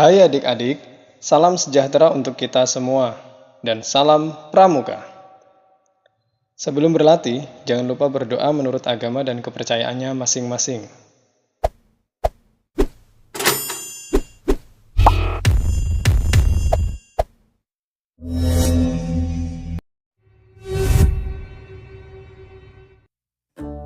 Hai adik-adik, salam sejahtera untuk kita semua, dan salam pramuka. Sebelum berlatih, jangan lupa berdoa menurut agama dan kepercayaannya masing-masing.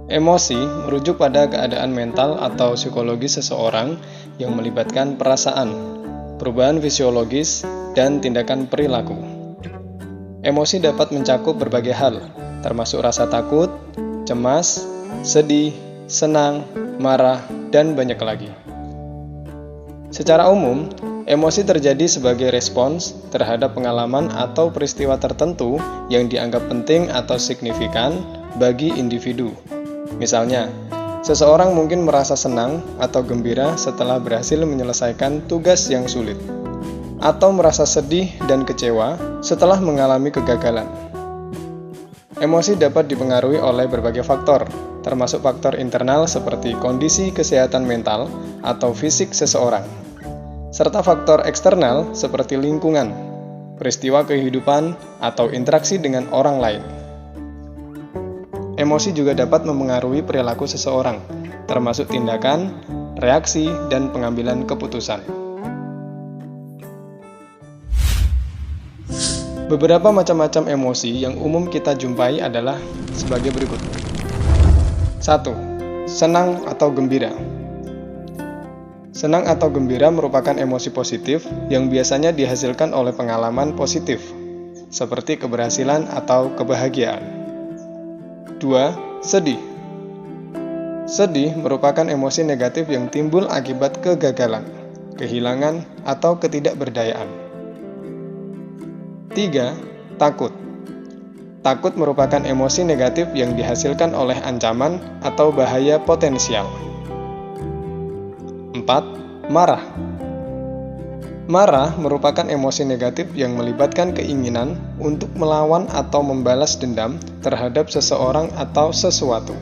Emosi merujuk pada keadaan mental atau psikologis seseorang yang melibatkan perasaan, perubahan fisiologis, dan tindakan perilaku. Emosi dapat mencakup berbagai hal, termasuk rasa takut, cemas, sedih, senang, marah, dan banyak lagi. Secara umum, emosi terjadi sebagai respons terhadap pengalaman atau peristiwa tertentu yang dianggap penting atau signifikan bagi individu. Misalnya, seseorang mungkin merasa senang atau gembira setelah berhasil menyelesaikan tugas yang sulit, atau merasa sedih dan kecewa setelah mengalami kegagalan. Emosi dapat dipengaruhi oleh berbagai faktor, termasuk faktor internal seperti kondisi kesehatan mental atau fisik seseorang, serta faktor eksternal seperti lingkungan, peristiwa kehidupan, atau interaksi dengan orang lain. Emosi juga dapat mempengaruhi perilaku seseorang, termasuk tindakan, reaksi, dan pengambilan keputusan. Beberapa macam-macam emosi yang umum kita jumpai adalah sebagai berikut. 1. Senang atau gembira. Senang atau gembira merupakan emosi positif yang biasanya dihasilkan oleh pengalaman positif, seperti keberhasilan atau kebahagiaan. 2. Sedih. Sedih merupakan emosi negatif yang timbul akibat kegagalan, kehilangan, atau ketidakberdayaan. 3. Takut. Takut merupakan emosi negatif yang dihasilkan oleh ancaman atau bahaya potensial. 4. Marah. Marah merupakan emosi negatif yang melibatkan keinginan untuk melawan atau membalas dendam terhadap seseorang atau sesuatu.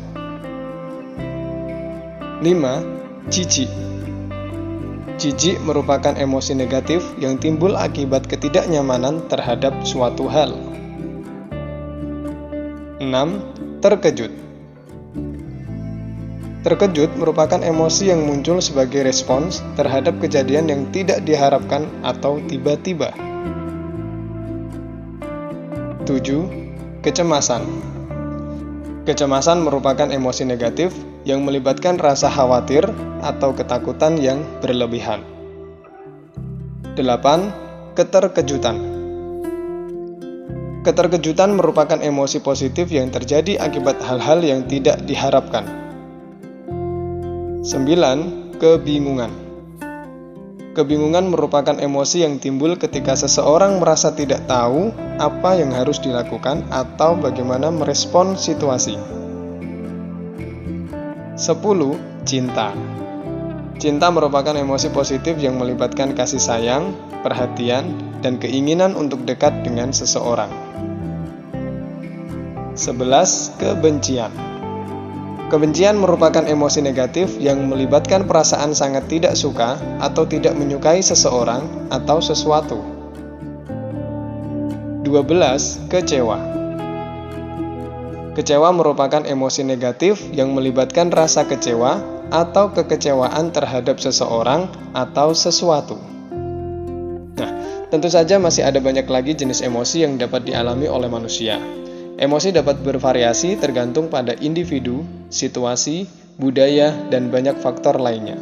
5. Jijik. Jijik merupakan emosi negatif yang timbul akibat ketidaknyamanan terhadap suatu hal. 6. Terkejut. Terkejut merupakan emosi yang muncul sebagai respons terhadap kejadian yang tidak diharapkan atau tiba-tiba. 7. Kecemasan. Kecemasan merupakan emosi negatif yang melibatkan rasa khawatir atau ketakutan yang berlebihan. 8. Keterkejutan. Keterkejutan merupakan emosi positif yang terjadi akibat hal-hal yang tidak diharapkan. 9. Kebingungan. Kebingungan merupakan emosi yang timbul ketika seseorang merasa tidak tahu apa yang harus dilakukan atau bagaimana merespon situasi. 10. Cinta. Cinta merupakan emosi positif yang melibatkan kasih sayang, perhatian, dan keinginan untuk dekat dengan seseorang. 11. Kebencian. Kebencian merupakan emosi negatif yang melibatkan perasaan sangat tidak suka atau tidak menyukai seseorang atau sesuatu. 12. Kecewa. Kecewa merupakan emosi negatif yang melibatkan rasa kecewa atau kekecewaan terhadap seseorang atau sesuatu. Nah, tentu saja masih ada banyak lagi jenis emosi yang dapat dialami oleh manusia. Emosi dapat bervariasi tergantung pada individu, situasi, budaya, dan banyak faktor lainnya.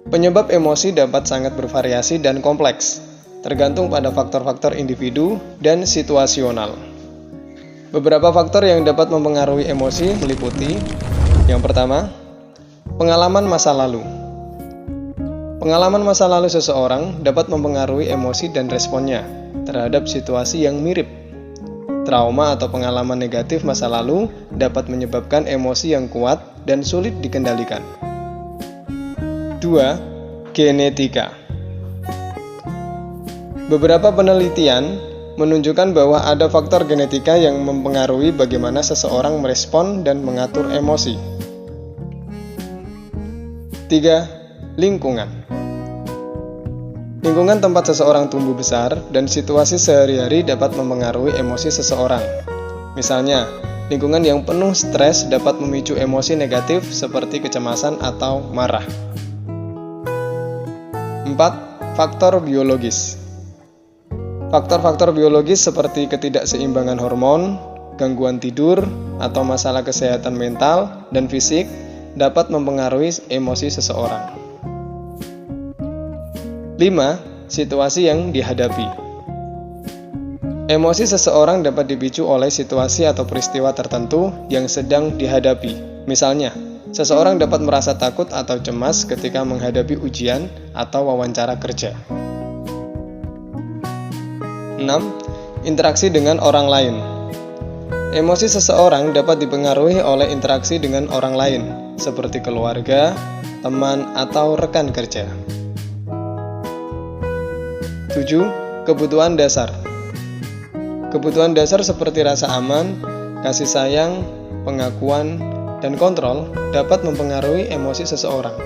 Penyebab emosi dapat sangat bervariasi dan kompleks, tergantung pada faktor-faktor individu dan situasional. Beberapa faktor yang dapat mempengaruhi emosi meliputi: yang pertama, pengalaman masa lalu. Pengalaman masa lalu seseorang dapat mempengaruhi emosi dan responnya terhadap situasi yang mirip. Trauma atau pengalaman negatif masa lalu dapat menyebabkan emosi yang kuat dan sulit dikendalikan. 2. Genetika. Beberapa penelitian menunjukkan bahwa ada faktor genetika yang mempengaruhi bagaimana seseorang merespon dan mengatur emosi. 3. Lingkungan. Lingkungan tempat seseorang tumbuh besar dan situasi sehari-hari dapat mempengaruhi emosi seseorang. Misalnya, lingkungan yang penuh stres dapat memicu emosi negatif seperti kecemasan atau marah. 4. Faktor biologis. Faktor-faktor biologis seperti ketidakseimbangan hormon, gangguan tidur, atau masalah kesehatan mental dan fisik dapat mempengaruhi emosi seseorang. 5. Situasi yang dihadapi. Emosi seseorang dapat dipicu oleh situasi atau peristiwa tertentu yang sedang dihadapi. Misalnya, seseorang dapat merasa takut atau cemas ketika menghadapi ujian atau wawancara kerja. 6. Interaksi dengan orang lain. Emosi seseorang dapat dipengaruhi oleh interaksi dengan orang lain, seperti keluarga, teman, atau rekan kerja. 7. Kebutuhan dasar. Kebutuhan dasar seperti rasa aman, kasih sayang, pengakuan, dan kontrol dapat mempengaruhi emosi seseorang.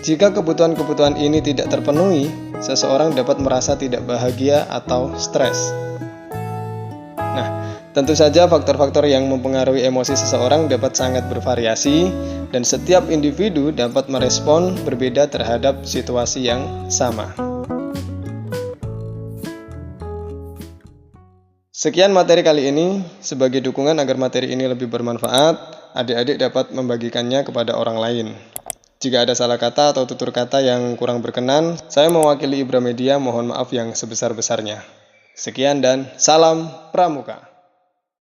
Jika kebutuhan-kebutuhan ini tidak terpenuhi, seseorang dapat merasa tidak bahagia atau stres. Nah, tentu saja faktor-faktor yang mempengaruhi emosi seseorang dapat sangat bervariasi dan setiap individu dapat merespon berbeda terhadap situasi yang sama. Sekian materi kali ini. Sebagai dukungan agar materi ini lebih bermanfaat, adik-adik dapat membagikannya kepada orang lain. Jika ada salah kata atau tutur kata yang kurang berkenan, saya mewakili Ibra Media mohon maaf yang sebesar-besarnya. Sekian dan salam Pramuka.